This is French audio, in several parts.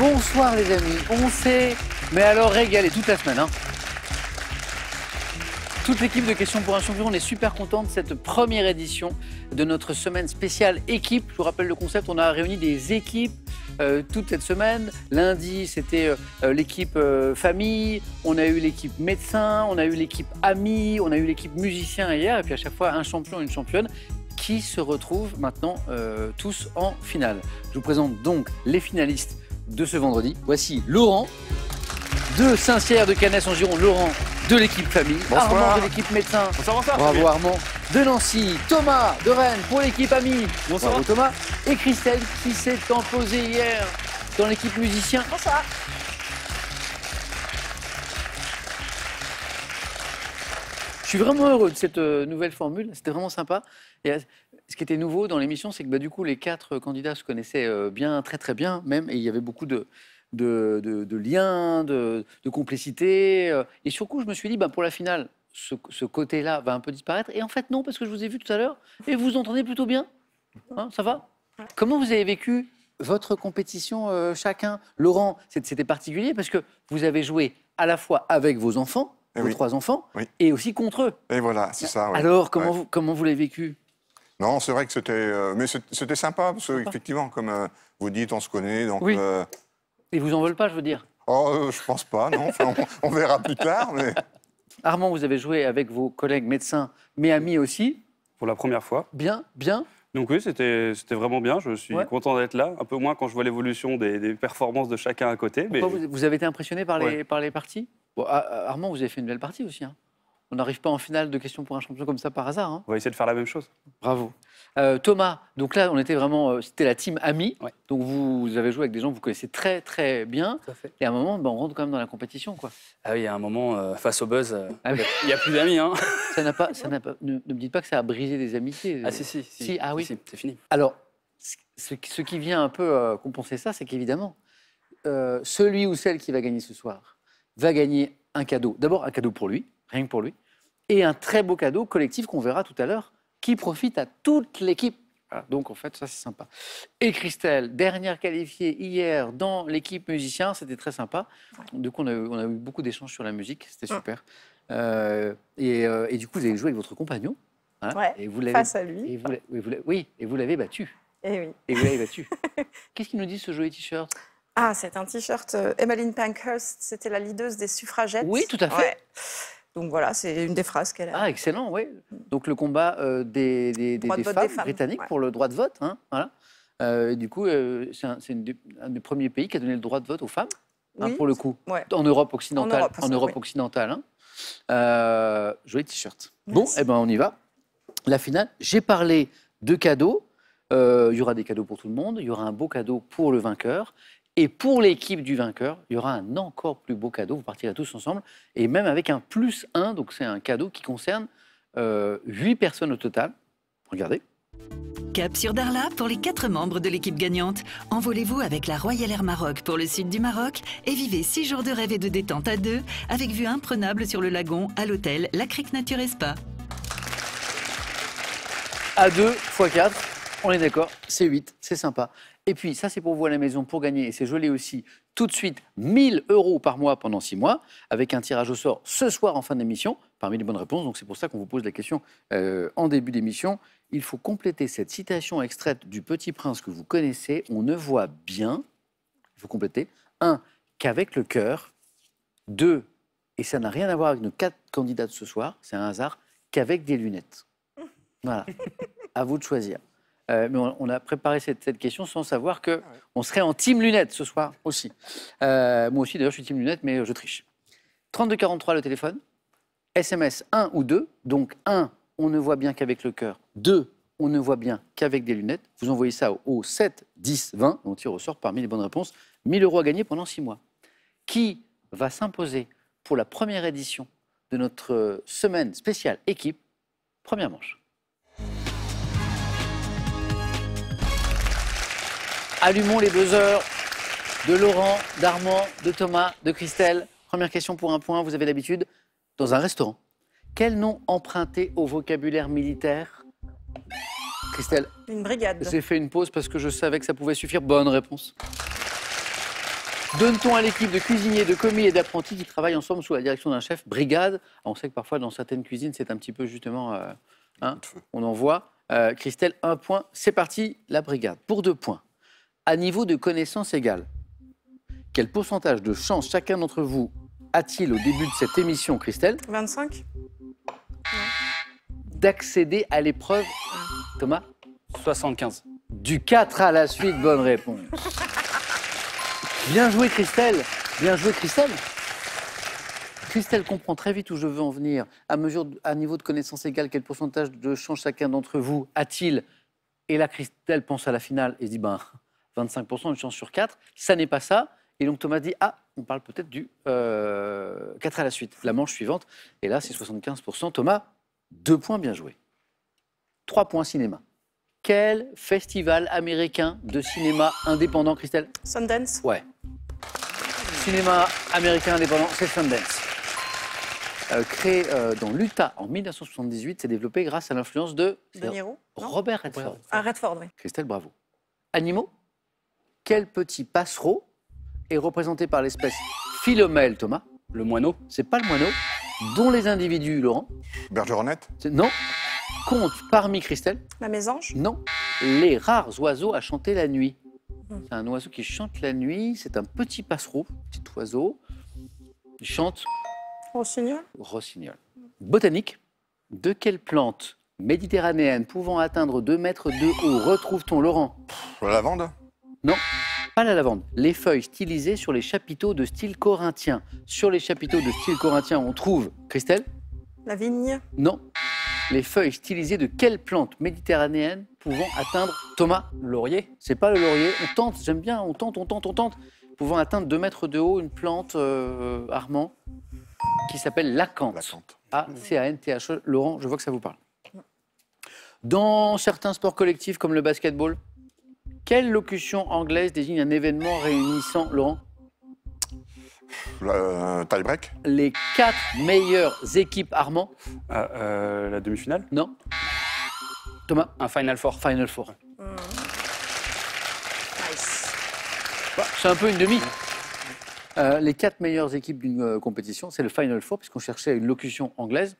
Bonsoir les amis, on s'est, mais alors régalé toute la semaine. Hein. Toute l'équipe de Questions pour un champion, on est super content de cette première édition de notre semaine spéciale équipe. Je vous rappelle le concept, on a réuni des équipes toute cette semaine. Lundi, c'était l'équipe famille, on a eu l'équipe médecin, on a eu l'équipe amis, on a eu l'équipe musicien hier, et puis à chaque fois un champion et une championne qui se retrouvent maintenant tous en finale. Je vous présente donc les finalistes de ce vendredi. Voici Laurent de Saint-Cyr de Cannes en Gironde, Laurent de l'équipe famille, Bonsoir. Armand de l'équipe médecin, Bonsoir. bravo Armand, de Nancy, Thomas de Rennes pour l'équipe amie, Bonsoir. bravo Thomas, et Christelle qui s'est imposée hier dans l'équipe musicien. Bonsoir. Je suis vraiment heureux de cette nouvelle formule, c'était vraiment sympa. Et ce qui était nouveau dans l'émission, c'est que du coup les 4 candidats se connaissaient bien, très bien même, et il y avait beaucoup de liens, de complicité. Et sur coup, je me suis dit, pour la finale, ce côté-là va un peu disparaître. Et en fait, non, parce que je vous ai vu tout à l'heure et vous entendez plutôt bien. Hein, ça va? Comment vous avez vécu votre compétition chacun? Laurent, c'était particulier parce que vous avez joué à la fois avec vos enfants, vos 3 enfants, et aussi contre eux. Et voilà, c'est ça. Oui. Alors, comment vous l'avez vécu? Non, c'est vrai que c'était... mais c'était sympa, parce qu'effectivement, comme vous dites, on se connaît, donc... Oui. Ils vous en veulent pas, je veux dire. Oh, je pense pas, non. Enfin, on verra plus tard, mais... Armand, vous avez joué avec vos collègues médecins, mais amis aussi. Pour la première fois. Bien. Donc oui, c'était vraiment bien. Je suis content d'être là. Un peu moins quand je vois l'évolution des performances de chacun à côté. Mais... Pourquoi vous avez été impressionné par les parties? Bon, Armand, vous avez fait une belle partie aussi. Hein. On n'arrive pas en finale de Questions pour un champion comme ça par hasard. Hein. On va essayer de faire la même chose. Bravo. Thomas, donc là, on était vraiment... c'était la team amie. Ouais. Donc vous avez joué avec des gens que vous connaissez très bien. Tout à fait. Et à un moment, on rentre quand même dans la compétition, quoi. Ah oui, il y a un moment, face au buzz, oui. il n'y a plus d'amis. Hein. Ne me dites pas que ça a brisé des amitiés. Ah si. Ah oui. Si, c'est fini. Alors, ce qui vient un peu compenser ça, c'est qu'évidemment, celui ou celle qui va gagner ce soir va gagner un cadeau. D'abord, un cadeau pour lui, rien que pour lui, et un très beau cadeau collectif qu'on verra tout à l'heure, qui profite à toute l'équipe. Voilà, donc, en fait, ça, c'est sympa. Et Christelle, dernière qualifiée hier dans l'équipe musicien, c'était très sympa. Du coup, on a eu beaucoup d'échanges sur la musique, c'était super. Et du coup, vous avez joué avec votre compagnon. Hein, ouais, et vous face à lui. Et vous l'avez battu. Et oui. Et vous l'avez battu. Qu'est-ce qu'il nous dit, ce joli t-shirt? Ah, c'est un t-shirt Emmeline Pankhurst, c'était la leaduse des suffragettes. Oui, tout à fait. Ouais. Donc voilà, c'est une des phrases qu'elle a. Ah, excellent, oui. Donc le combat des femmes britanniques pour le droit de vote. Hein, voilà. Du coup, c'est un des premiers pays qui a donné le droit de vote aux femmes, pour le coup, en Europe occidentale. En Europe occidentale. Hein. Joli t-shirt. Bon, on y va. La finale, j'ai parlé de cadeaux. Il y aura des cadeaux pour tout le monde. Il y aura un beau cadeau pour le vainqueur. Et pour l'équipe du vainqueur, il y aura un encore plus beau cadeau. Vous partirez tous ensemble. Et même avec un +1. Donc, c'est un cadeau qui concerne 8 personnes au total. Regardez. Cap sur Darla pour les 4 membres de l'équipe gagnante. Envolez-vous avec la Royal Air Maroc pour le sud du Maroc et vivez 6 jours de rêve et de détente à 2 avec vue imprenable sur le lagon à l'hôtel La Crique Nature et Spa. À 2 x 4, on est d'accord, c'est 8, c'est sympa. Et puis, ça, c'est pour vous à la maison, pour gagner, et c'est joli aussi, tout de suite, 1 000 € par mois pendant 6 mois, avec un tirage au sort ce soir en fin d'émission, parmi les bonnes réponses. Donc, c'est pour ça qu'on vous pose la question en début d'émission. Il faut compléter cette citation extraite du Petit Prince que vous connaissez. On ne voit bien, il faut compléter, 1, qu'avec le cœur, 2, et ça n'a rien à voir avec nos 4 candidats de ce soir, c'est un hasard, qu'avec des lunettes. Voilà, à vous de choisir. Mais on a préparé cette question sans savoir qu'on serait en team lunettes ce soir aussi. Moi aussi, d'ailleurs, je suis team lunettes, mais je triche. 3243 le téléphone. SMS 1 ou 2. Donc 1, on ne voit bien qu'avec le cœur. 2, on ne voit bien qu'avec des lunettes. Vous envoyez ça au 7 10 20. On tire au sort parmi les bonnes réponses. 1 000 € à gagner pendant 6 mois. Qui va s'imposer pour la première édition de notre semaine spéciale équipe? Première manche. Allumons les buzzers de Laurent, d'Armand, de Thomas, de Christelle. Première question pour un point, vous avez l'habitude. Dans un restaurant, quel nom emprunté au vocabulaire militaire? Christelle? Une brigade. J'ai fait une pause parce que je savais que ça pouvait suffire. Bonne réponse. Donne-t-on à l'équipe de cuisiniers, de commis et d'apprentis qui travaillent ensemble sous la direction d'un chef brigade? On sait que parfois, dans certaines cuisines, c'est un petit peu justement... on en voit. Christelle, 1 point. C'est parti, la brigade. Pour 2 points. À niveau de connaissance égale, quel pourcentage de chance chacun d'entre vous a-t-il au début de cette émission, Christelle, 25. d'accéder à l'épreuve, Thomas? 75. Du 4 à la suite, bonne réponse. Bien joué, Christelle. Bien joué, Christelle. Christelle comprend très vite où je veux en venir. À niveau de connaissance égale, quel pourcentage de chance chacun d'entre vous a-t-il? Et là, Christelle pense à la finale et se dit, 25%, une chance sur 4. Ça n'est pas ça. Et donc Thomas dit, on parle peut-être du 4 à la suite. La manche suivante. Et là, c'est 75%. Thomas, 2 points, bien joué. 3 points cinéma. Quel festival américain de cinéma indépendant, Christelle? Sundance. Ouais. Cinéma américain indépendant, c'est Sundance. Créé dans l'Utah en 1978, s'est développé grâce à l'influence de De Niro. Non Robert Redford. Ah, Redford, oui. Christelle, bravo. Animaux. Quel petit passereau est représenté par l'espèce Philomèle, Thomas? Le moineau. C'est pas le moineau. Dont les individus, Laurent? Bergeronnette. Non. Compte parmi, Christelle? La mésange. Non. Les rares oiseaux à chanter la nuit. C'est un oiseau qui chante la nuit. C'est un petit passereau, petit oiseau. Il chante Rossignol. rossignol. Botanique. De quelle plante méditerranéenne pouvant atteindre 2 mètres de haut retrouve-t-on, Laurent? La lavande. Non, pas la lavande. Les feuilles stylisées sur les chapiteaux de style corinthien. Sur les chapiteaux de style corinthien, on trouve, Christelle? La vigne. Non. Les feuilles stylisées de quelle plante méditerranéenne pouvant atteindre, Thomas? Laurier. C'est pas le laurier. On tente, j'aime bien, on tente. Pouvant atteindre 2 mètres de haut, une plante, Armand, qui s'appelle l'acanthe. L'acanthe. A-C-A-N-T-H-E. Laurent, je vois que ça vous parle. Dans certains sports collectifs comme le basketball, quelle locution anglaise désigne un événement réunissant, Laurent? Tie-break. Les 4 meilleures équipes, Armand? La demi-finale. Non. Thomas? Un Final Four. Final Four. Nice. C'est un peu une demi. Les 4 meilleures équipes d'une compétition, c'est le Final Four, puisqu'on cherchait une locution anglaise.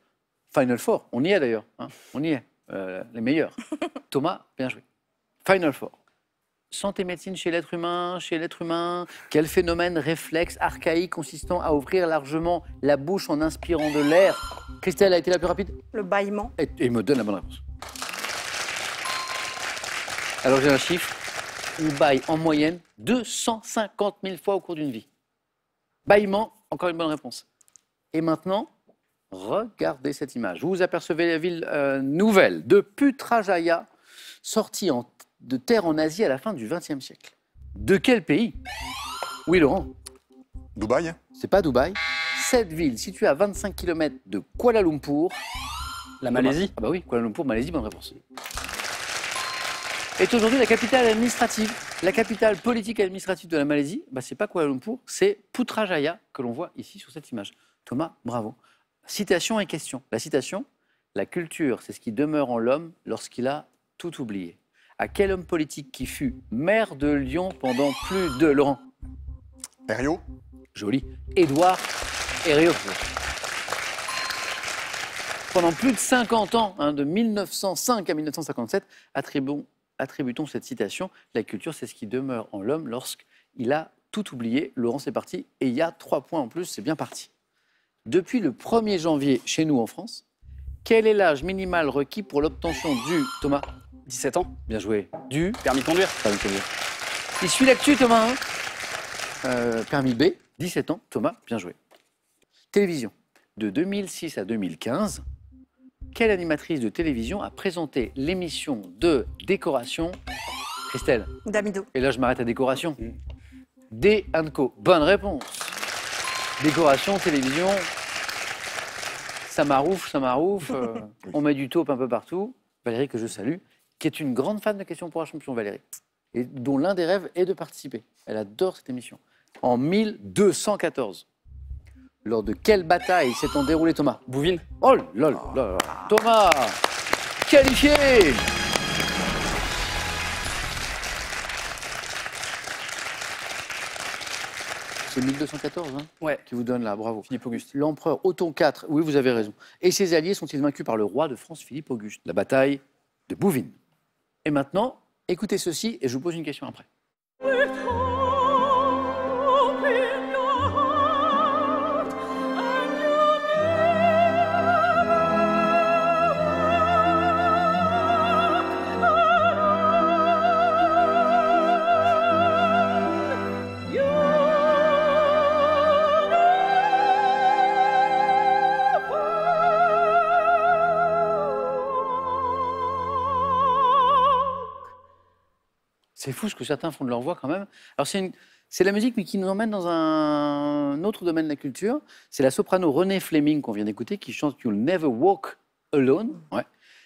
Final Four, on y est d'ailleurs. On y est. Les meilleurs. Thomas, bien joué. Final Four. Santé médecine chez l'être humain, quel phénomène réflexe archaïque consistant à ouvrir largement la bouche en inspirant de l'air? Christelle a été la plus rapide Le bâillement. et me donne la bonne réponse. Alors j'ai un chiffre, on bâille en moyenne 250 000 fois au cours d'une vie. Bâillement, encore une bonne réponse. Et maintenant, regardez cette image. Vous apercevez la ville nouvelle de Putrajaya, sortie de terre en Asie à la fin du XXe siècle. De quel pays? Oui, Laurent. Dubaï. C'est pas Dubaï. Cette ville, située à 25 km de Kuala Lumpur. La Malaisie. Ah bah oui, Kuala Lumpur, Malaisie, bonne réponse. Est aujourd'hui la capitale administrative. La capitale politique et administrative de la Malaisie, c'est pas Kuala Lumpur, c'est Putrajaya que l'on voit ici sur cette image. Thomas, bravo. Citation et question. La citation: la culture, c'est ce qui demeure en l'homme lorsqu'il a tout oublié. À quel homme politique qui fut maire de Lyon pendant plus de... Laurent? Herriot. Joli. Édouard Herriot. Pendant plus de 50 ans, de 1905 à 1957, attributons cette citation: la culture, c'est ce qui demeure en l'homme lorsqu'il a tout oublié. Laurent, c'est parti. Et il y a 3 points en plus, c'est bien parti. Depuis le 1er janvier, chez nous en France, quel est l'âge minimal requis pour l'obtention du... Thomas? 17 ans. Bien joué. Du Permis de conduire. permis de conduire. Il suit l'actu, Thomas. Permis B, 17 ans. Thomas, bien joué. Télévision. De 2006 à 2015, quelle animatrice de télévision a présenté l'émission de décoration? Christelle? Damido. Et là, je m'arrête à décoration. D & Co. Bonne réponse. Décoration, télévision. Ça m'arouffe. On met du taupe un peu partout. Valérie, que je salue, qui est une grande fan de Questions pour un champion, Valérie, et dont l'un des rêves est de participer. Elle adore cette émission. En 1214, lors de quelle bataille s'étant déroulée, Thomas? Bouvines. Oh là là là. Thomas, qualifié. C'est 1214 hein, Ouais. qui vous donne là, bravo. Philippe Auguste. L'empereur Othon IV, oui, vous avez raison. Et ses alliés sont-ils vaincus par le roi de France, Philippe Auguste? La bataille de Bouvines. Et maintenant, écoutez ceci et je vous pose une question après. C'est fou ce que certains font de leur voix quand même. Alors c'est la musique mais qui nous emmène dans un autre domaine de la culture. C'est la soprano Renée Fleming qu'on vient d'écouter qui chante You'll Never Walk Alone. Ouais.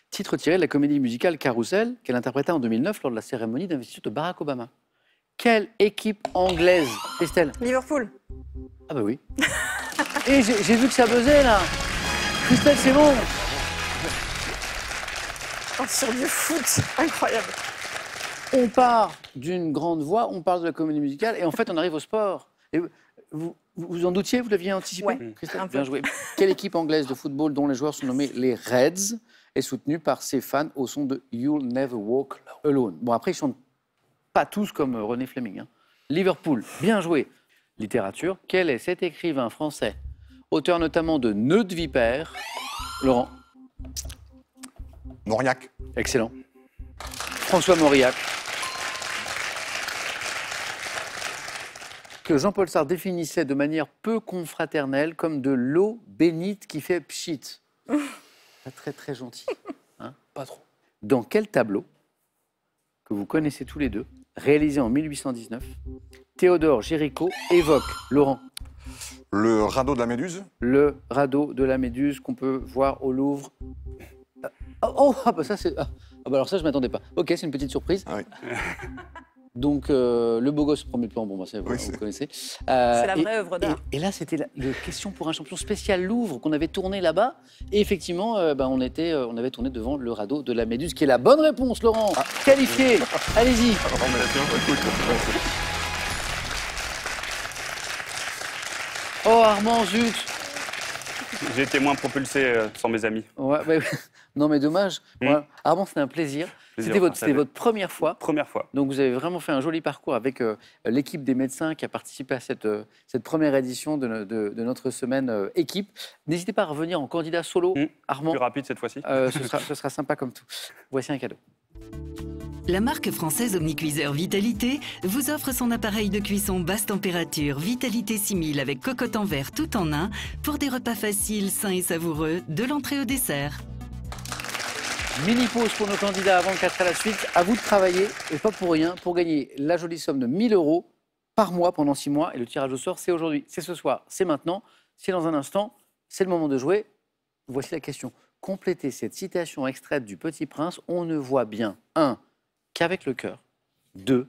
Titre tiré de la comédie musicale Carousel qu'elle interpréta en 2009 lors de la cérémonie d'investiture de Barack Obama. Quelle équipe anglaise, Christelle? Liverpool. Ah bah oui. Et j'ai vu que ça buzzait là. Christelle, c'est bon. Oh, sur du foot, incroyable. On part d'une grande voix, on parle de la comédie musicale, et en fait, on arrive au sport. Et vous en doutiez, vous l'aviez anticipé, Ouais, Christelle, un peu. bien joué. Quelle équipe anglaise de football dont les joueurs sont nommés les Reds est soutenue par ses fans au son de You'll Never Walk Alone? Bon, après, ils ne chantent pas tous comme Renée Fleming. Hein. Liverpool, bien joué. Littérature, quel est cet écrivain français, auteur notamment de Nœud de vipère? Laurent? Mauriac. Excellent. François Mauriac. Que Jean-Paul Sartre définissait de manière peu confraternelle comme de l'eau bénite qui fait pchit. Pas très très gentil. Hein? Pas trop. Dans quel tableau, que vous connaissez tous les deux, réalisé en 1819, Théodore Géricault évoque, Laurent, Le radeau de la Méduse. le radeau de la Méduse qu'on peut voir au Louvre? Bah ça c'est... bah alors ça je ne m'attendais pas. Ok, c'est une petite surprise. Ah oui. Donc, le beau gosse, premier plan, bon, bah, ça, Oui, vous c'est- connaissez. C'est la vraie œuvre d'art. Et là, c'était la question pour un champion spécial Louvre qu'on avait tourné là-bas. Et effectivement, on avait tourné devant le radeau de la Méduse, qui est la bonne réponse, Laurent. Qualifié. Allez-y. Oh, Armand, zut. J'ai été moins propulsé sans mes amis. Ouais, non, mais dommage. Ouais. Armand, c'était un plaisir. Plaisir C'était partagé. votre première fois. Première fois. Donc vous avez vraiment fait un joli parcours avec l'équipe des médecins qui a participé à cette première édition de notre semaine équipe. N'hésitez pas à revenir en candidat solo, Armand. Plus rapide cette fois-ci. Ce sera sympa comme tout. Voici un cadeau. La marque française Omnicuiseur Vitalité vous offre son appareil de cuisson basse température Vitalité 6000 avec cocotte en verre tout en un pour des repas faciles, sains et savoureux, de l'entrée au dessert. Mini pause pour nos candidats avant le 4 à la suite. À vous de travailler, et pas pour rien, pour gagner la jolie somme de 1 000 € par mois pendant 6 mois. Et le tirage au sort, c'est aujourd'hui, c'est ce soir, c'est maintenant, c'est dans un instant, c'est le moment de jouer. Voici la question. Complétez cette citation extraite du Petit Prince. On ne voit bien, 1, qu'avec le cœur, 2,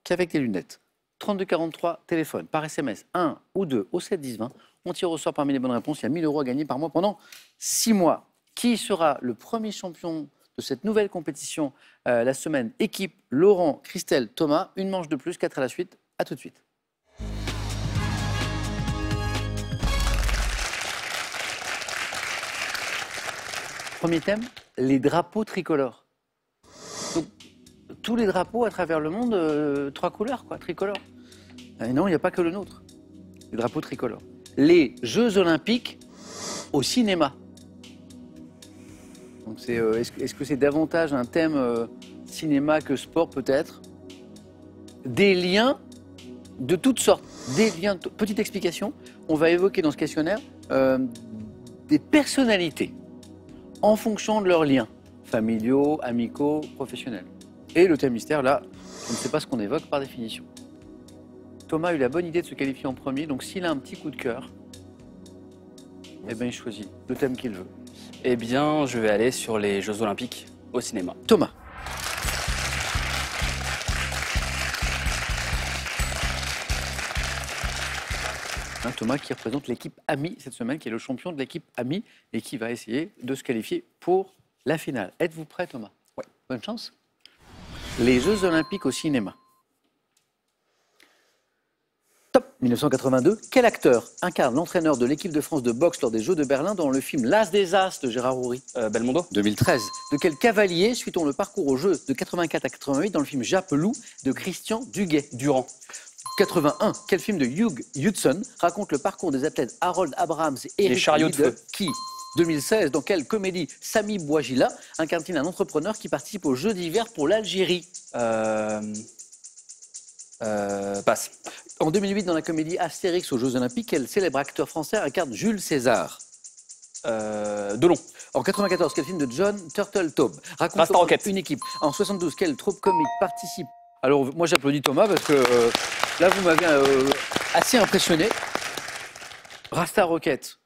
qu'avec des lunettes. 3243, téléphone, par SMS, 1 ou 2 au 7 10 20. On tire au sort parmi les bonnes réponses. Il y a 1 000 € à gagner par mois pendant 6 mois. Qui sera le premier champion de cette nouvelle compétition la semaine équipe Laurent, Christelle, Thomas. Une manche de plus, 4 à la suite. À tout de suite. Premier thème, les drapeaux tricolores. Donc, tous les drapeaux à travers le monde, 3 couleurs, quoi, tricolores. Non, il n'y a pas que le nôtre. Les drapeaux tricolores. Les Jeux Olympiques au cinéma. Donc est-ce que c'est davantage un thème cinéma que sport peut-être? Des liens de toutes sortes. Des liens. Petite explication. On va évoquer dans ce questionnaire des personnalités en fonction de leurs liens familiaux, amicaux, professionnels. Et le thème mystère, là, je ne sais pas ce qu'on évoque par définition. Thomas a eu la bonne idée de se qualifier en premier, donc s'il a un petit coup de cœur, eh bien il choisit le thème qu'il veut. Eh bien, je vais aller sur les Jeux Olympiques au cinéma. Thomas. Thomas qui représente l'équipe AMI cette semaine, qui est le champion de l'équipe AMI et qui va essayer de se qualifier pour la finale. Êtes-vous prêt, Thomas? Oui. Bonne chance. Les Jeux Olympiques au cinéma. Top 1982. Quel acteur incarne l'entraîneur de l'équipe de France de boxe lors des Jeux de Berlin dans le film L'As des As de Gérard Houry? Belmondo. 2013. De quel cavalier suit-on le parcours aux Jeux de 84 à 88 dans le film Japelou de Christian Duguay? Durand. 81. Quel film de Hugh Hudson raconte le parcours des athlètes Harold Abrahams et Eric chariots de Liddell, feu. qui 2016. Dans quelle comédie Sami Bouajila incarne-t-il un entrepreneur qui participe aux Jeux d'hiver pour l'Algérie? Passe. En 2008, dans la comédie Astérix aux Jeux Olympiques, quel célèbre acteur français incarne Jules César? Delon. En 94, quel film de John Turteltaub raconte Rasta Rocket. une équipe? En 72, quelle troupe comique participe? Alors, moi, j'applaudis Thomas parce que là, vous m'avez assez impressionné. Rasta Rocket.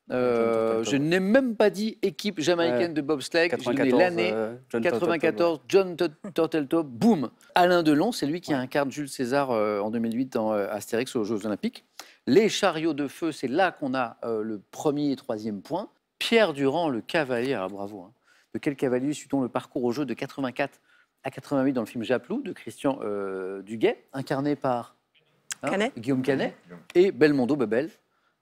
Je n'ai même pas dit équipe jamaïcaine de bobsleigh. Je n'ai l'année 94, John Turteltaub, boum. Alain Delon, c'est lui qui incarne Jules César en 2008 dans Astérix aux Jeux Olympiques. Les chariots de feu, c'est là qu'on a le premier et troisième point. Pierre Durand, le cavalier, alors bravo. Hein. De quel cavalier suit-on le parcours aux Jeux de 84 à 88 dans le film Japelou de Christian Duguay, incarné par Guillaume Canet et Belmondo Bebel.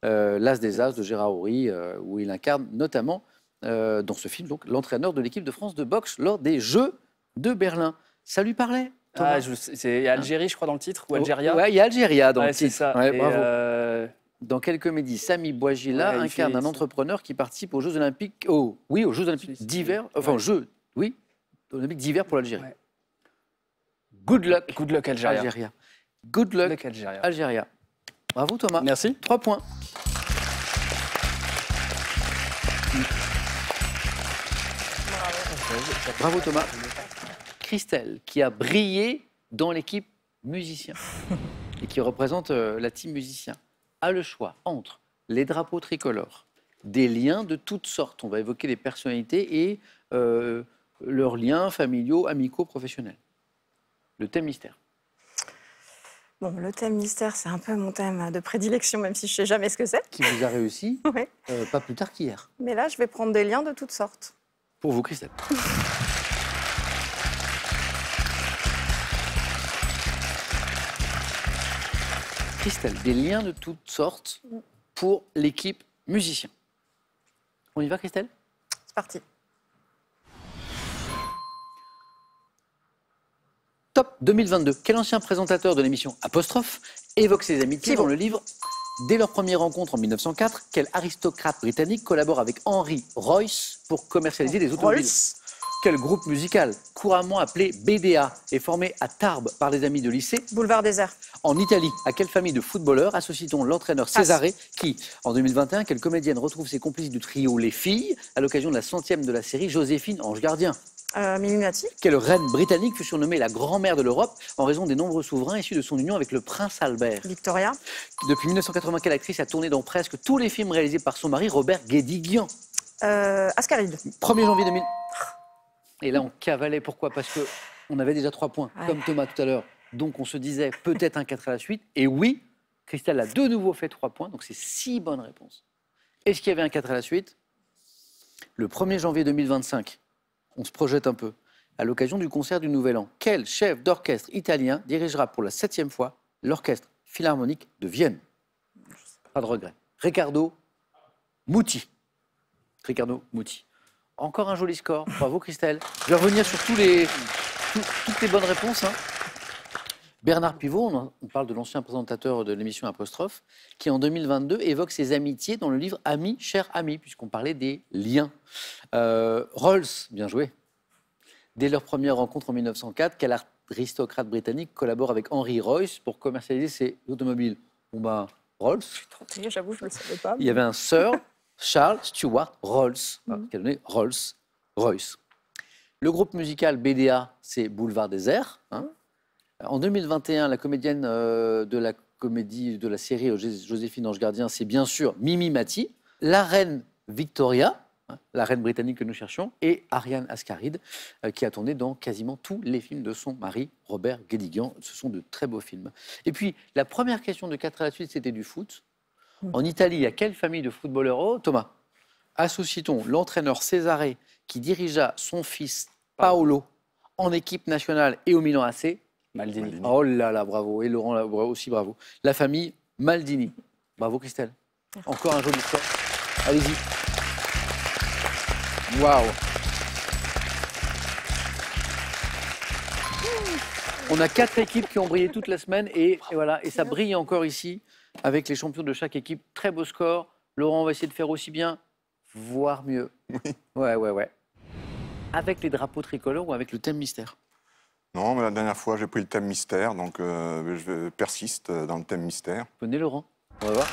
L'As des As de Gérard Houry, où il incarne notamment dans ce film donc l'entraîneur de l'équipe de France de boxe lors des Jeux de Berlin. Ça lui parlait, Thomas? C'est Algérie, je crois, dans le titre, ou Algéria. Ouais, il y a Algéria dans le c'est titre. ça. Ouais, Et, bravo. Dans quelle comédie Sami Bouajila incarne un entrepreneur qui participe aux Jeux Olympiques, aux Jeux Olympiques d'hiver, enfin Olympiques d'hiver pour l'Algérie. Ouais. Good luck Algéria. Good luck Algéria. Bravo Thomas. Merci. 3 points. Bravo Thomas. Christelle, qui a brillé dans l'équipe musicien et qui représente la team musicien, a le choix entre les drapeaux tricolores, des liens de toutes sortes. On va évoquer les personnalités et leurs liens familiaux, amicaux, professionnels. Le thème mystère. Bon, le thème mystère, c'est un peu mon thème de prédilection, même si je ne sais jamais ce que c'est. Qui vous a réussi Ouais. pas plus tard qu'hier. Mais là, je vais prendre des liens de toutes sortes. Pour vous, Christelle. Christelle, des liens de toutes sortes pour l'équipe musicien. On y va, Christelle? C'est parti. Top 2022. Quel ancien présentateur de l'émission Apostrophe évoque ses amitiés dans le livre Dès leur première rencontre en 1904, quel aristocrate britannique collabore avec Henry Royce pour commercialiser des automobiles? Quel groupe musical, couramment appelé BDA, est formé à Tarbes par des amis de lycée? Boulevard Désert. En Italie, à quelle famille de footballeurs associe-t-on l'entraîneur Césaré qui, en 2021, quelle comédienne retrouve ses complices du trio Les Filles à l'occasion de la 100e de la série Joséphine, Ange Gardien? Mimimati. Quelle reine britannique fut surnommée la grand-mère de l'Europe en raison des nombreux souverains issus de son union avec le prince Albert? Victoria. Depuis 1980, quelle actrice a tourné dans presque tous les films réalisés par son mari Robert Guédiguian? Ascaride. 1er janvier 2000. Et là, on cavalait. Pourquoi? Parce qu'on avait déjà 3 points, comme Thomas tout à l'heure. Donc, on se disait peut-être un 4 à la suite. Et oui, Christelle a de nouveau fait 3 points. Donc, c'est 6 bonnes réponses. Est-ce qu'il y avait un 4 à la suite? Le 1er janvier 2025, on se projette un peu. À l'occasion du concert du Nouvel An, quel chef d'orchestre italien dirigera pour la 7e fois l'Orchestre Philharmonique de Vienne? Pas de regret. Riccardo Muti. Riccardo Muti. Encore un joli score. Bravo Christelle. Je vais revenir sur toutes les bonnes réponses. Hein. Bernard Pivot, on parle de l'ancien présentateur de l'émission Apostrophe, qui en 2022 évoque ses amitiés dans le livre Amis, chers amis, puisqu'on parlait des liens. Rolls, bien joué. Dès leur première rencontre en 1904, quel aristocrate britannique collabore avec Henry Royce pour commercialiser ses automobiles? Bon ben, Rolls. Je suis tentée, j'avoue, je ne le savais pas. Il y avait un Sir Charles Stuart Rolls, qui a donné Rolls-Royce. Le groupe musical BDA, c'est Boulevard Désert. Hein. En 2021, la comédienne de la série Joséphine Ange Gardien, c'est bien sûr Mimimati. La reine Victoria, la reine britannique que nous cherchions, et Ariane Ascaride, qui a tourné dans quasiment tous les films de son mari, Robert Guédiguian. Ce sont de très beaux films. Et puis, la première question de 4 à la suite, c'était du foot. En Italie, à quelle famille de footballeurs? Oh, Thomas, associe-t-on l'entraîneur Césaré qui dirigea son fils Paolo en équipe nationale et au Milan AC Maldini. Maldini. Oh là là, bravo. Et Laurent là, aussi, bravo. La famille Maldini. Bravo, Christelle. Encore un joli score. Allez-y. Waouh. On a 4 équipes qui ont brillé toute la semaine et voilà, et ça brille encore ici avec les champions de chaque équipe. Très beau score. Laurent va essayer de faire aussi bien, voire mieux. Oui. Ouais. Avec les drapeaux tricolores ou avec le thème mystère? Non, mais la dernière fois, j'ai pris le thème mystère, donc je persiste dans le thème mystère. Venez Laurent, on va voir.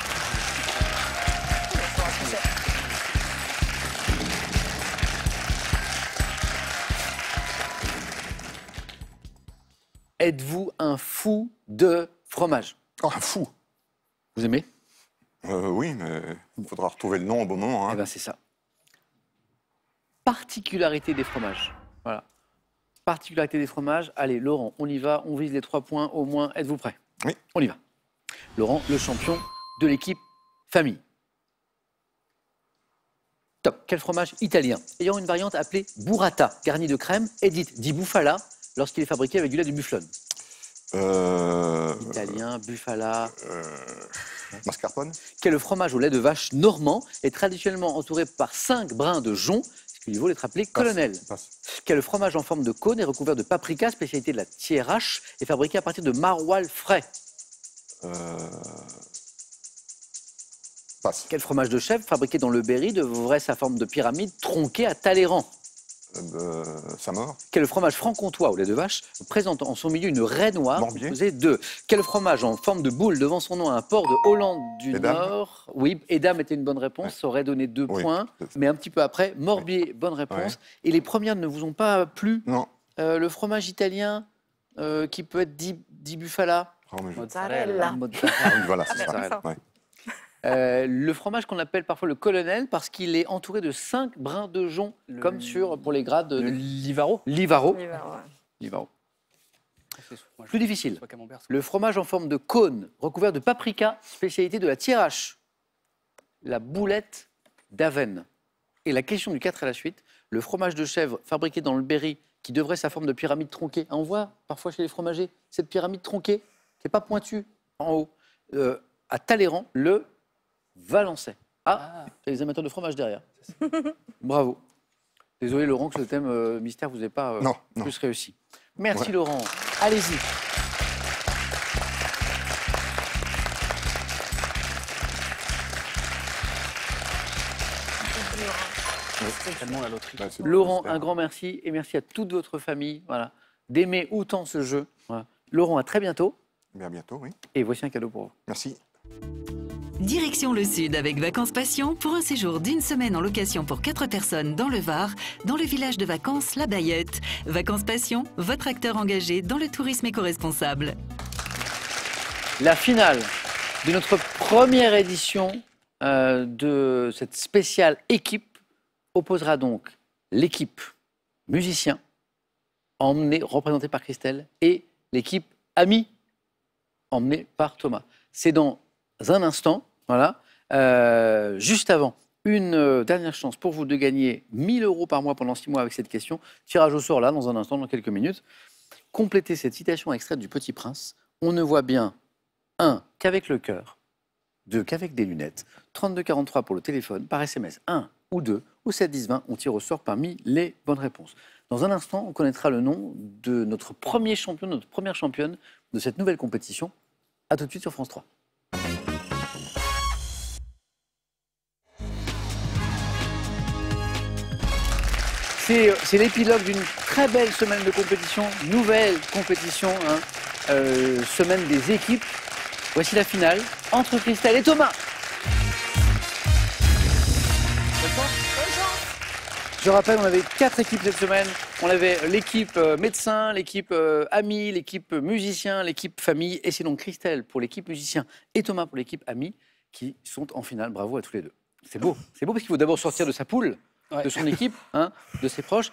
Êtes-vous un fou de fromage? Oh, un fou. Vous aimez? Oui, mais il faudra retrouver le nom au bon moment. Eh Hein. bien, c'est ça. Particularité des fromages. Voilà. Particularité des fromages. Allez, Laurent, on y va. On vise les 3 points au moins. Êtes-vous prêt? Oui. On y va. Laurent, le champion de l'équipe famille. Top. Quel fromage italien ayant une variante appelée burrata, garnie de crème, est dite di bufala lorsqu'il est fabriqué avec du lait de bufflone? Italien, bufala. Mascarpone. Quel fromage au lait de vache normand est traditionnellement entouré par 5 brins de jonc, ce qui lui vaut d'être appelé colonel? Passe. Quel fromage en forme de cône est recouvert de paprika, spécialité de la Thiérache, et fabriqué à partir de maroilles frais? Passe. Quel fromage de chèvre fabriqué dans le Berry devrait sa forme de pyramide tronquée à Talleyrand? Samor. Quel fromage franc-comtois au lait de vache présente en son milieu une raie noire Morbier. composée de... Quel fromage en forme de boule devant son nom à un port de Hollande du Edam. Nord? Oui, Edam était une bonne réponse, Ouais. ça aurait donné 2 Oui. points, mais un petit peu après, Morbier, bonne réponse. Ouais. Et les premières ne vous ont pas plu? Non. Le fromage italien qui peut être dit bufala. Oh, mais je- Mozzarella. Mozzarella. Ah oui, voilà, c'est ben, ça. ça. Ouais. Le fromage qu'on appelle parfois le colonel parce qu'il est entouré de 5 brins de jonc, comme pour les grades Le de Livaro. Livaro. L'hiver, ouais. Livaro. C'est moi, Plus difficile. soit camembert, soit- Le fromage en forme de cône, recouvert de paprika, spécialité de la Thiérache. La boulette d'Avenne. Et la question du 4 à la suite, le fromage de chèvre fabriqué dans le Berry, qui devrait sa forme de pyramide tronquée. On voit parfois chez les fromagers cette pyramide tronquée, qui n'est pas pointue en haut. À Talleyrand, le Valençay. Ah, il y a les amateurs de fromage derrière. Bravo. Désolé Laurent que ce thème mystère vous ait pas Non, non. plus réussi. Merci Ouais. Laurent. Allez-y. C'est tellement la loterie. Ouais, c'est- Laurent, j'espère. un grand merci et merci à toute votre famille voilà, d'aimer autant ce jeu. Voilà. Laurent, à très bientôt Mais à bientôt, oui. et voici un cadeau pour vous. Merci. Direction le Sud avec Vacances Passion pour un séjour d'1 semaine en location pour 4 personnes dans le Var, dans le village de vacances La Bayette. Vacances Passion, votre acteur engagé dans le tourisme éco-responsable. La finale de notre première édition de cette spéciale équipe opposera donc l'équipe musicien, représentée par Christelle, et l'équipe amis, emmenée par Thomas. C'est dans un instant, voilà. Juste avant, une dernière chance pour vous de gagner 1 000 € par mois pendant 6 mois avec cette question. Tirage au sort là, dans un instant, dans quelques minutes. Complétez cette citation extraite du Petit Prince. On ne voit bien, 1, qu'avec le cœur, 2, qu'avec des lunettes, 3243 pour le téléphone, par SMS 1 ou 2, ou 7 10 20, on tire au sort parmi les bonnes réponses. Dans un instant, on connaîtra le nom de notre premier champion, notre première championne de cette nouvelle compétition. A tout de suite sur France 3. C'est l'épilogue d'une très belle semaine de compétition, nouvelle compétition, semaine des équipes. Voici la finale entre Christelle et Thomas. Je rappelle, on avait 4 équipes cette semaine. On avait l'équipe médecin, l'équipe amis, l'équipe musicien, l'équipe famille. Et c'est donc Christelle pour l'équipe musicien et Thomas pour l'équipe amis qui sont en finale. Bravo à tous les deux. C'est beau parce qu'il faut d'abord sortir de sa poule, de son équipe, de ses proches.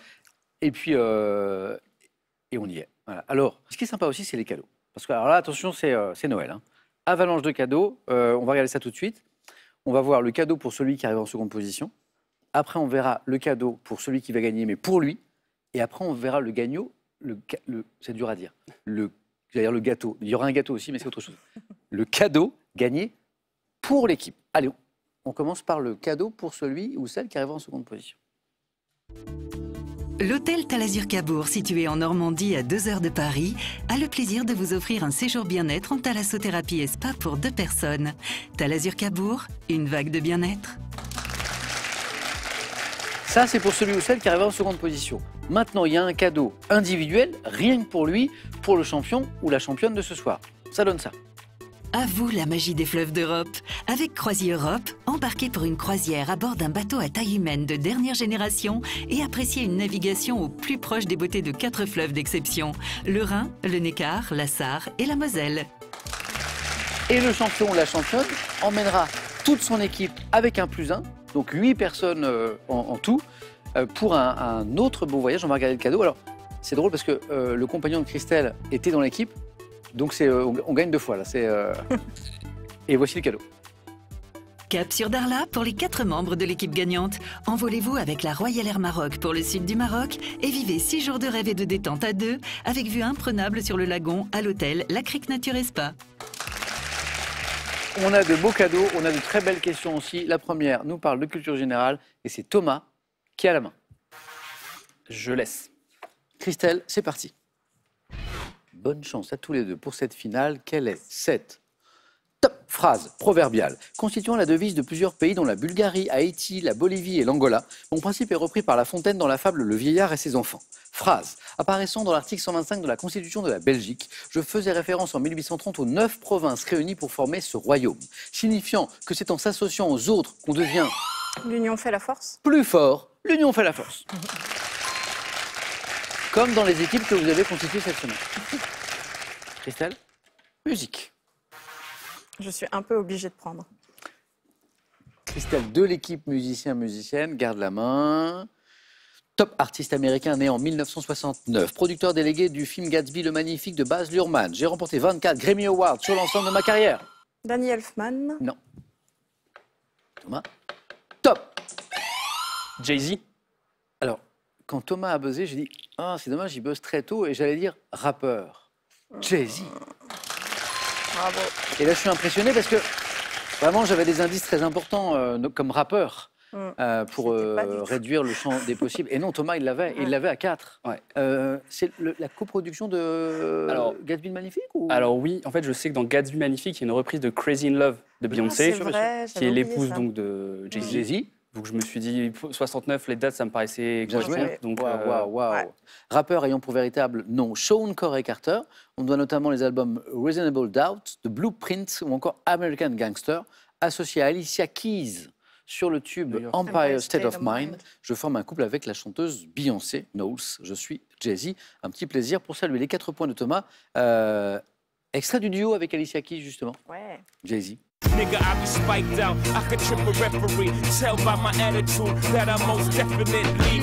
Et puis, et on y est. Voilà. Alors, ce qui est sympa aussi, c'est les cadeaux. Parce que, alors là, attention, c'est Noël. Avalanche de cadeaux. On va regarder ça tout de suite. On va voir le cadeau pour celui qui arrive en seconde position. Après, on verra le cadeau pour celui qui va gagner, mais pour lui. Et après, on verra le gagnant, c'est dur à dire, le j'allais dire le gâteau. Il y aura un gâteau aussi, mais c'est autre chose. Le cadeau gagné pour l'équipe. Allez, on commence par le cadeau pour celui ou celle qui arrivera en seconde position. L'hôtel Talazur Cabourg, situé en Normandie à 2 heures de Paris, a le plaisir de vous offrir un séjour bien-être en thalassothérapie et spa pour 2 personnes. Talazur Cabourg, une vague de bien-être. Ça, c'est pour celui ou celle qui arrivera en seconde position. Maintenant, il y a un cadeau individuel, rien que pour lui, pour le champion ou la championne de ce soir. Ça donne ça. À vous la magie des fleuves d'Europe. Avec Croisière Europe, embarquez pour une croisière à bord d'un bateau à taille humaine de dernière génération et appréciez une navigation au plus proche des beautés de 4 fleuves d'exception. Le Rhin, le Neckar, la Sarre et la Moselle. Et le champion ou la championne emmènera toute son équipe avec un +1, donc 8 personnes en tout, pour un autre beau voyage. On va regarder le cadeau. Alors, c'est drôle parce que le compagnon de Christelle était dans l'équipe. Donc on gagne 2 fois là. Et voici le cadeau. Cap sur Darla pour les 4 membres de l'équipe gagnante. Envolez-vous avec la Royal Air Maroc pour le sud du Maroc et vivez 6 jours de rêve et de détente à 2 avec vue imprenable sur le lagon, à l'hôtel La Crique Nature et Spa. On a de beaux cadeaux, on a de très belles questions aussi. La première nous parle de culture générale et c'est Thomas qui a la main. Je laisse. Christelle, c'est parti. Bonne chance à tous les deux pour cette finale. Quelle est cette top phrase proverbiale constituant la devise de plusieurs pays dont la Bulgarie, Haïti, la Bolivie et l'Angola? Mon principe est repris par La Fontaine dans la fable Le vieillard et ses enfants. Phrase apparaissant dans l'article 125 de la Constitution de la Belgique. Je faisais référence en 1830 aux 9 provinces réunies pour former ce royaume, signifiant que c'est en s'associant aux autres qu'on devient L'union fait la force. plus fort. L'union fait la force. Comme dans les équipes que vous avez constituées cette semaine. Christelle, musique. Je suis un peu obligée de prendre. Christelle, de l'équipe musicien-musicienne, garde la main. Top artiste américain né en 1969, producteur délégué du film Gatsby le Magnifique de Baz Luhrmann. J'ai remporté 24 Grammy Awards sur l'ensemble de ma carrière. Danny Elfman. Non. Thomas. Top. Jay-Z. Alors, quand Thomas a buzzé, j'ai dit « Ah, c'est dommage, il buzz très tôt » et j'allais dire « rappeur ». Jay-Z. Bravo. Et là, je suis impressionné parce que vraiment, j'avais des indices très importants comme rappeur pour C'était pas du tout. réduire le champ des possibles. Et non, Thomas, il l'avait. Et il l'avait à 4. Ouais. C'est la coproduction de Gatsby le Magnifique ou... Alors oui, en fait, je sais que dans Gatsby Magnifique, il y a une reprise de Crazy in Love de Beyoncé, c'est vrai, qui j'avais est oublié l'épouse ça. donc de Jay-Z. Jay-Z. Donc je me suis dit 69, les dates, ça me paraissait Bien joué. correct. Donc Waouh. ouais. Rappeur ayant pour véritable nom Sean Corey Carter. On doit notamment les albums Reasonable Doubt, The Blueprint ou encore American Gangster, associés à Alicia Keys sur le tube Empire State of Mind. Je forme un couple avec la chanteuse Beyoncé Knowles. Je suis Jay-Z. Un petit plaisir pour saluer les 4 points de Thomas. Extrait du duo avec Alicia Keys, justement. Ouais. Jay-Z. Nigga, I be spiked out. I could trip a referee. Tell by my attitude that I most definitely from. Hey.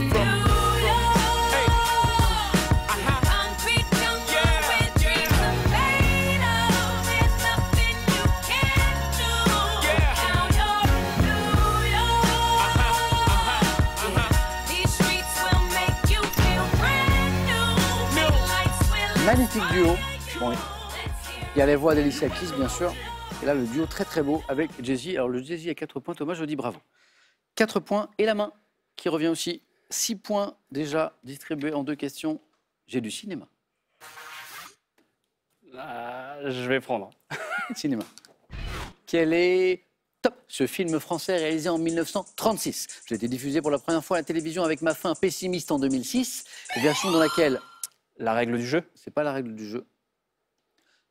Concrete jungle with dreams are made of. There's nothing you can't do. Now you're New York. These streets will make you feel brand new. The lights will Magnifique duo. Bon, il y a les voix d'Alicia Keys, bien sûr. Et là, le duo très très beau avec Jay-Z. Alors, le Jay-Z à 4 points, Thomas, je dis bravo. 4 points et la main qui revient aussi. 6 points déjà distribués en 2 questions. J'ai du cinéma. je vais prendre. Cinéma. Quel est top ce film français réalisé en 1936? J'ai été diffusé pour la première fois à la télévision avec ma fin pessimiste en 2006. Version dans laquelle, La règle du jeu. c'est pas la règle du jeu,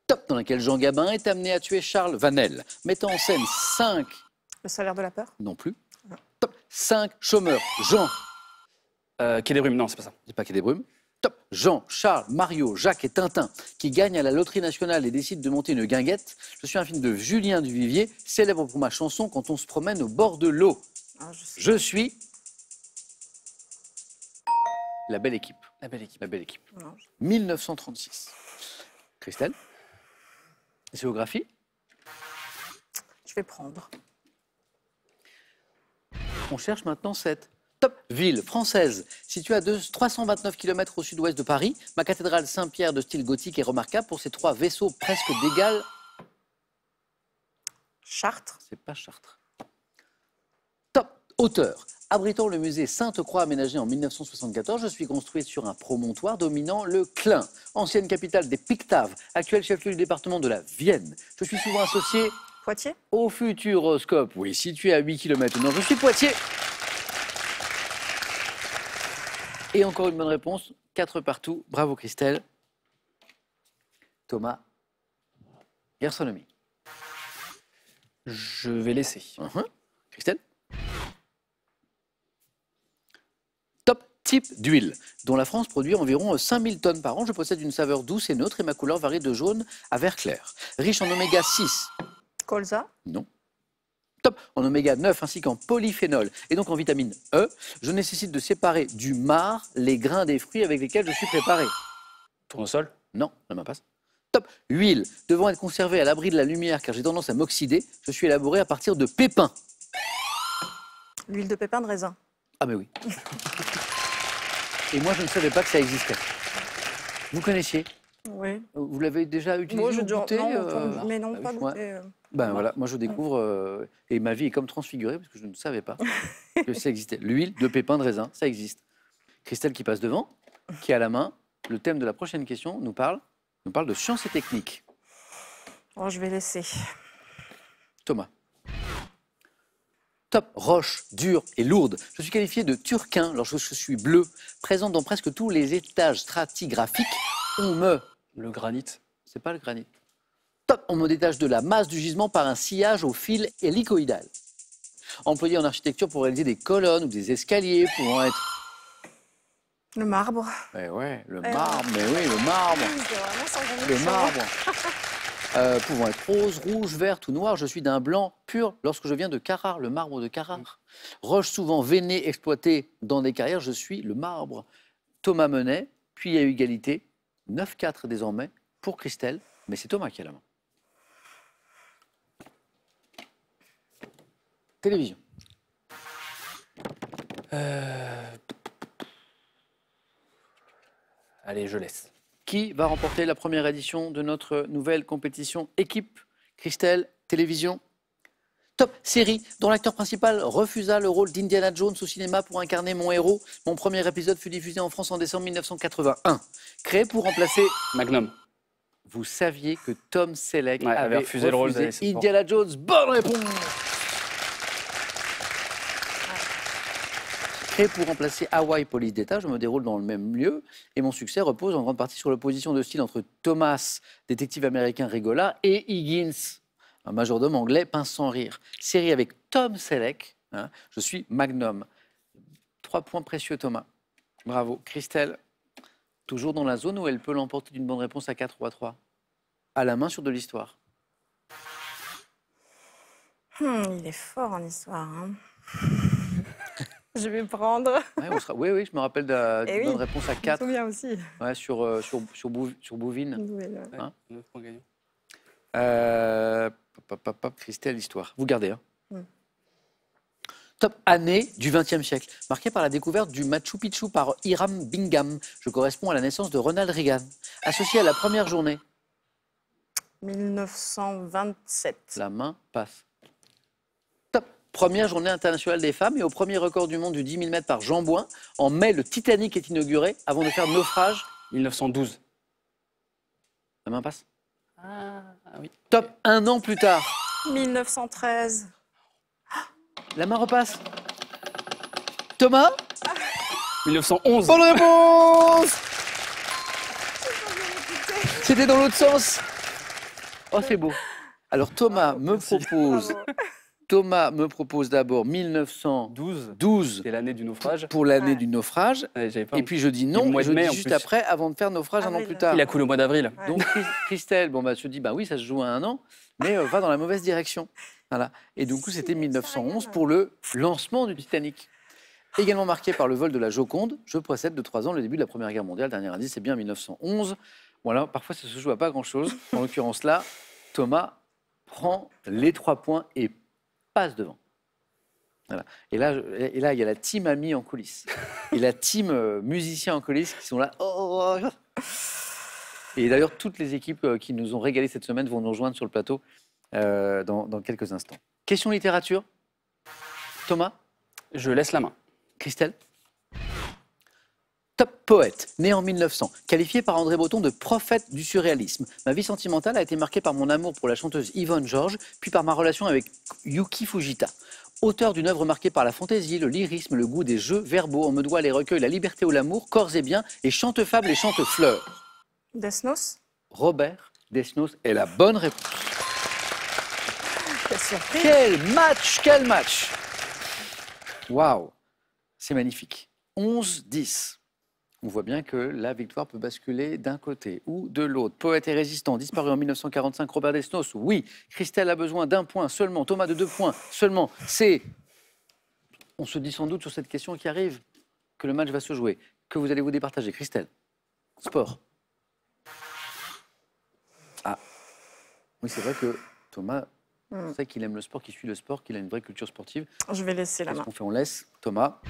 top dans laquelle Jean Gabin est amené à tuer Charles Vanel, mettant en scène 5, Le salaire de la peur. non plus, top 5 chômeurs. Jean, Quai des Brumes, non, c'est pas ça. c'est pas qu'il y ait des brumes. Top Jean, Charles, Mario, Jacques et Tintin qui gagnent à la loterie nationale et décident de monter une guinguette. Je suis un film de Julien Duvivier, célèbre pour ma chanson Quand on se promène au bord de l'eau. Ah, je sais. Je suis La Belle Équipe. La belle équipe. La Belle Équipe. Non, 1936. Christelle, géographie. je vais prendre. On cherche maintenant cette Top. Ville française, située à 329 km au sud-ouest de Paris, ma cathédrale Saint-Pierre de style gothique est remarquable pour ses 3 vaisseaux presque d'égal. Chartres. C'est pas Chartres. Top. Hauteur. Abritant le musée Sainte-Croix aménagé en 1974, je suis construite sur un promontoire dominant le Clin, ancienne capitale des Pictaves, actuel chef-lieu du département de la Vienne. Je suis souvent associé Poitiers. au Futuroscope. Oui, situé à 8 km. Non, je suis Poitiers. Et encore une bonne réponse, 4 partout. Bravo Christelle. Thomas, gastronomie. Je vais laisser. Christelle. Top. Type d'huile, dont la France produit environ 5000 tonnes par an. Je possède une saveur douce et neutre et ma couleur varie de jaune à vert clair. Riche en oméga 6. Colza. Non. Top. En oméga 9 ainsi qu'en polyphénol et donc en vitamine E, je nécessite de séparer du marc les grains des fruits avec lesquels je suis préparé. Tournesol. Non, la main passe. Top. Huile, devant être conservée à l'abri de la lumière car j'ai tendance à m'oxyder, je suis élaborée à partir de pépins. L'huile de pépin de raisin. Ah mais oui. Et moi je ne savais pas que ça existait. Vous connaissiez? Oui. Vous l'avez déjà utilisé Moi, ou je dis goûté non, mais non, Ah pas oui. goûté. Ben voilà, moi je découvre et ma vie est comme transfigurée parce que je ne savais pas que ça existait. L'huile de pépins de raisin, ça existe. Christelle qui passe devant, qui a la main, le thème de la prochaine question nous parle de sciences et techniques. Oh, je vais laisser. Thomas. Top. Roche, dure et lourde. Je suis qualifié de turquin lorsque je suis bleu, présent dans presque tous les étages stratigraphiques. On me... Le granit. C'est pas le granit. Top. On me détache de la masse du gisement par un sillage au fil hélicoïdal. Employé en architecture pour réaliser des colonnes ou des escaliers pouvant être... Le marbre. Eh ouais, le marbre, mais oui, le marbre. C'est vraiment sans jamais Le chaud. marbre. Pouvant être rose, rouge, verte ou noir, je suis d'un blanc pur lorsque je viens de Carrare, le marbre de Carrare. Roche souvent veinée, exploitée dans des carrières, je suis le marbre. Thomas menait, puis à égalité, 9-4 désormais pour Christelle, mais c'est Thomas qui a la main. Télévision. Allez, je laisse. Qui va remporter la première édition de notre nouvelle compétition équipe? Christelle, télévision. Top. Série dont l'acteur principal refusa le rôle d'Indiana Jones au cinéma pour incarner mon héros. Mon premier épisode fut diffusé en France en décembre 1981. Créé pour remplacer... Magnum. Vous saviez que Tom Selleck Ouais, avait refusé le rôle d'Harrison Ford. Indiana Jones. Bonne réponse. Créé pour remplacer Hawaii Police d'État, je me déroule dans le même lieu et mon succès repose en grande partie sur l'opposition de style entre Thomas, détective américain rigola, et Higgins, un majordome anglais pince sans rire. Série avec Tom Selleck, hein, je suis Magnum. 3 points précieux Thomas. Bravo. Christelle, toujours dans la zone où elle peut l'emporter d'une bonne réponse à 4 ou à 3. À la main sur de l'histoire. Il est fort en histoire. Hein. Je vais prendre. Ouais, oui, je me rappelle d'une Eh oui, bonne réponse à Je me 4 souviens aussi. ouais, sur Bouvines. Oui, là. Hein 9 points gagnants. Christelle, l'histoire. Vous gardez. Hein. Mm. Top. Année du XXe siècle, marquée par la découverte du Machu Picchu par Hiram Bingham. Je corresponds à la naissance de Ronald Reagan. Associé à la première journée. 1927. La main passe. Top. Première journée internationale des femmes et au premier record du monde du 10 000 mètres par Jean Bouin. En mai, le Titanic est inauguré avant de faire naufrage. 1912. La main passe. Ah oui. Top. Un an plus tard. 1913. La main repasse. Thomas. 1911. Bonne réponse. C'était dans l'autre sens. Oh, c'est beau. Alors Thomas me propose d'abord 1912 C'était l'année du naufrage. pour l'année Ouais. du naufrage. Ouais, j'avais pas- Et puis je dis Le non, mois et de je mai, dis en juste plus. après, avant de faire naufrage un an Avril. plus tard. Il a coulé au mois d'avril. Ouais. Donc Christelle, se dit, bah oui, ça se joue à un an, mais va dans la mauvaise direction. Voilà. Et du coup, c'était 1911 pour le lancement du Titanic. Également marqué par le vol de la Joconde, je précède de 3 ans le début de la Première Guerre mondiale. Dernier indice, c'est bien 1911. Voilà, parfois ça se joue à pas grand-chose. En l'occurrence là, Thomas prend les 3 points et passe devant. Voilà. Et là, il y a la team amis en coulisses. Et la team musiciens en coulisses qui sont là. Oh. Et d'ailleurs, toutes les équipes qui nous ont régalé cette semaine vont nous rejoindre sur le plateau dans quelques instants. Question littérature. Thomas, Je laisse la main. Christelle. Top poète, né en 1900, qualifié par André Breton de prophète du surréalisme. Ma vie sentimentale a été marquée par mon amour pour la chanteuse Yvonne Georges, puis par ma relation avec Yuki Fujita. Auteur d'une œuvre marquée par la fantaisie, le lyrisme, le goût des jeux verbaux, on me doit les recueils La liberté ou l'amour, Corps et biens et Chante fable et chante fleurs. Desnos. Robert Desnos est la bonne réponse. Quelle surprise. Quel match, quel match! Waouh, c'est magnifique. 11-10. On voit bien que la victoire peut basculer d'un côté ou de l'autre. Poète et résistant, disparu en 1945, Robert Desnos, oui. Christelle a besoin d'un point seulement, Thomas de 2 points seulement. C'est, on se dit sans doute sur cette question qui arrive, que le match va se jouer. Que vous allez vous départager, Christelle? Sport. Ah, oui, c'est vrai que Thomas, on sait qu'il aime le sport, qu'il suit le sport, qu'il a une vraie culture sportive. Je vais laisser la Qu'est-ce main. qu'on fait? On laisse Thomas.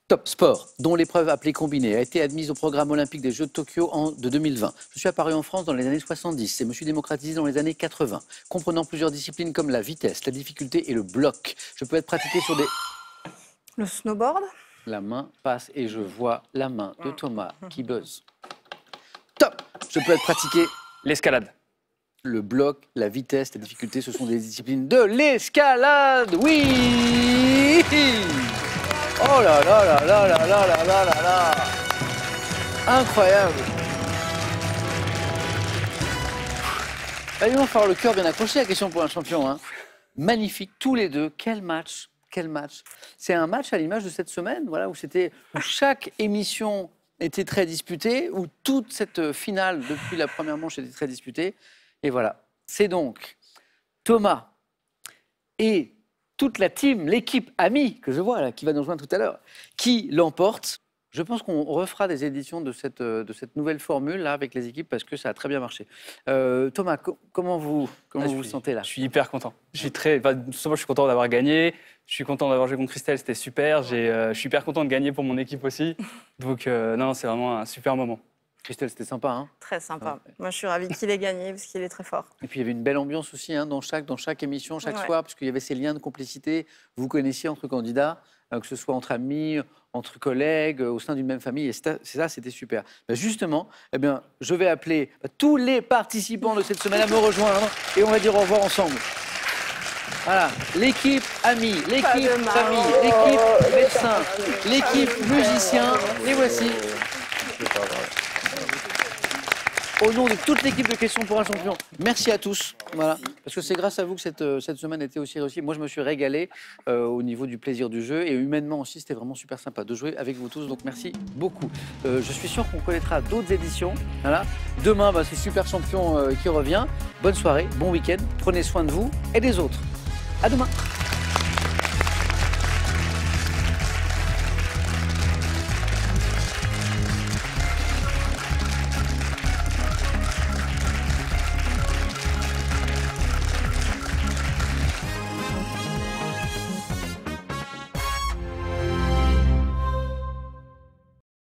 Top sport, dont l'épreuve appelée combinée a été admise au programme olympique des Jeux de Tokyo de 2020. Je suis apparu en France dans les années 70 et me suis démocratisé dans les années 80, comprenant plusieurs disciplines comme la vitesse, la difficulté et le bloc. Je peux être pratiqué sur des... Le snowboard. La main passe et je vois la main de Thomas qui buzz. Top. Je peux être pratiqué... L'escalade. Le bloc, la vitesse, la difficulté, ce sont des disciplines de l'escalade. Oui. Oh là là là là là là là là là là. Incroyable. Il va falloir le cœur bien accroché, la question pour un champion. Hein. Magnifique, tous les deux. Quel match, quel match. C'est un match à l'image de cette semaine, voilà, où chaque émission était très disputée, où toute cette finale depuis la première manche était très disputée. Et voilà, c'est donc Thomas et toute la team, l'équipe amie que je vois là, qui va nous rejoindre tout à l'heure, qui l'emporte. Je pense qu'on refera des éditions de cette nouvelle formule là avec les équipes parce que ça a très bien marché. Thomas, comment vous vous sentez là? Je suis hyper content. Je suis content d'avoir gagné. Je suis content d'avoir joué contre Christelle, c'était super. Je suis hyper content de gagner pour mon équipe aussi. Donc non, c'est vraiment un super moment. Christelle, c'était sympa, hein? Très sympa. Ouais. Moi, je suis ravie qu'il ait gagné parce qu'il est très fort. Et puis il y avait une belle ambiance aussi hein, dans chaque émission, chaque Ouais. soir, parce qu'il y avait ces liens de complicité. Vous connaissiez entre candidats, que ce soit entre amis, entre collègues, au sein d'une même famille. Et ça, c'était super. Ben justement, eh bien, je vais appeler tous les participants de cette semaine à me rejoindre et on va dire au revoir ensemble. Voilà, l'équipe amie, l'équipe famille, l'équipe médecin, l'équipe musicien. Les voici. Au nom de toute l'équipe de Questions pour un champion, merci à tous. Voilà, parce que c'est grâce à vous que cette semaine était aussi réussie. Moi, je me suis régalé au niveau du plaisir du jeu et humainement aussi, c'était vraiment super sympa de jouer avec vous tous. Donc, merci beaucoup. Je suis sûr qu'on connaîtra d'autres éditions. Voilà. Demain, c'est Super Champion qui revient. Bonne soirée, bon week-end. Prenez soin de vous et des autres. À demain.